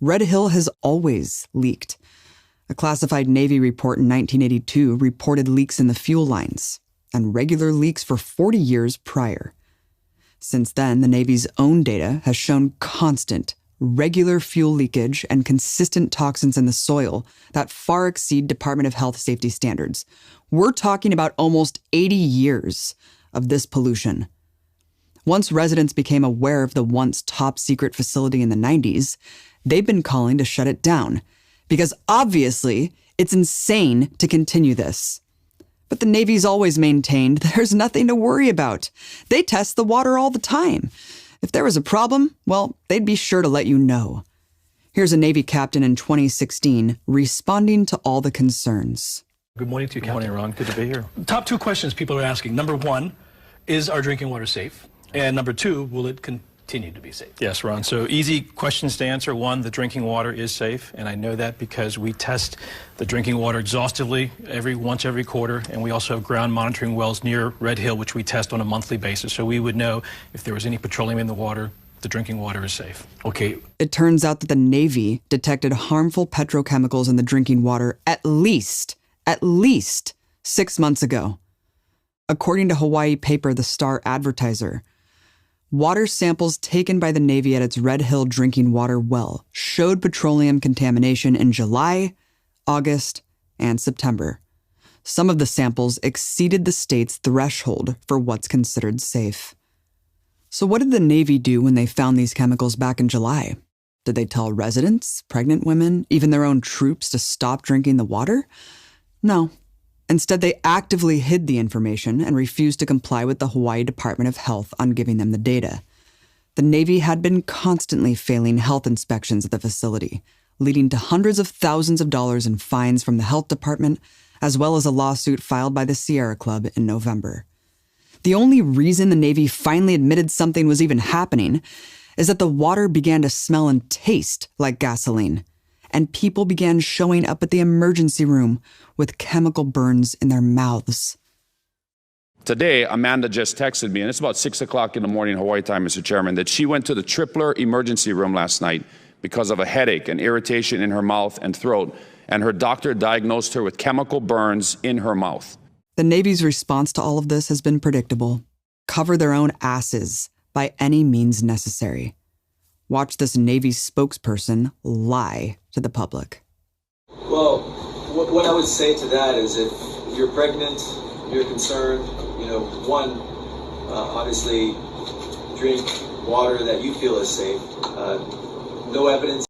Red Hill has always leaked. A classified Navy report in 1982 reported leaks in the fuel lines, and regular leaks for 40 years prior. Since then, the Navy's own data has shown constant, regular fuel leakage and consistent toxins in the soil that far exceed Department of Health safety standards. We're talking about almost 80 years of this pollution. Once residents became aware of the once top-secret facility in the 90s, they've been calling to shut it down, because obviously it's insane to continue this. But the Navy's always maintained there's nothing to worry about. They test the water all the time. If there was a problem, well, they'd be sure to let you know. Here's a Navy captain in 2016 responding to all the concerns. Good morning to you, Captain. Good morning, Ron. Good to be here. Top two questions people are asking. Number one, is our drinking water safe? And number two, will it continue to be safe? Yes, Ron. So easy questions to answer. One, the drinking water is safe, and I know that because we test the drinking water exhaustively once every quarter, and we also have ground monitoring wells near Red Hill, which we test on a monthly basis. So we would know if there was any petroleum in the water, the drinking water is safe. Okay. It turns out that the Navy detected harmful petrochemicals in the drinking water at least 6 months ago. According to Hawaii paper The Star Advertiser, water samples taken by the Navy at its Red Hill drinking water well showed petroleum contamination in July, August, and September. Some of the samples exceeded the state's threshold for what's considered safe. So what did the Navy do when they found these chemicals back in July? Did they tell residents, pregnant women, even their own troops to stop drinking the water? No. Instead, they actively hid the information and refused to comply with the Hawaii Department of Health on giving them the data. The Navy had been constantly failing health inspections at the facility, leading to hundreds of thousands of dollars in fines from the health department, as well as a lawsuit filed by the Sierra Club in November. The only reason the Navy finally admitted something was even happening is that the water began to smell and taste like gasoline, and people began showing up at the emergency room with chemical burns in their mouths. Today, Amanda just texted me, and it's about 6 o'clock in the morning Hawaii time, Mr. Chairman, that she went to the Tripler emergency room last night because of a headache and irritation in her mouth and throat, and her doctor diagnosed her with chemical burns in her mouth. The Navy's response to all of this has been predictable. Cover their own asses by any means necessary. Watch this Navy spokesperson lie to the public. Well, what I would say to that is if you're pregnant, you're concerned, obviously drink water that you feel is safe. No evidence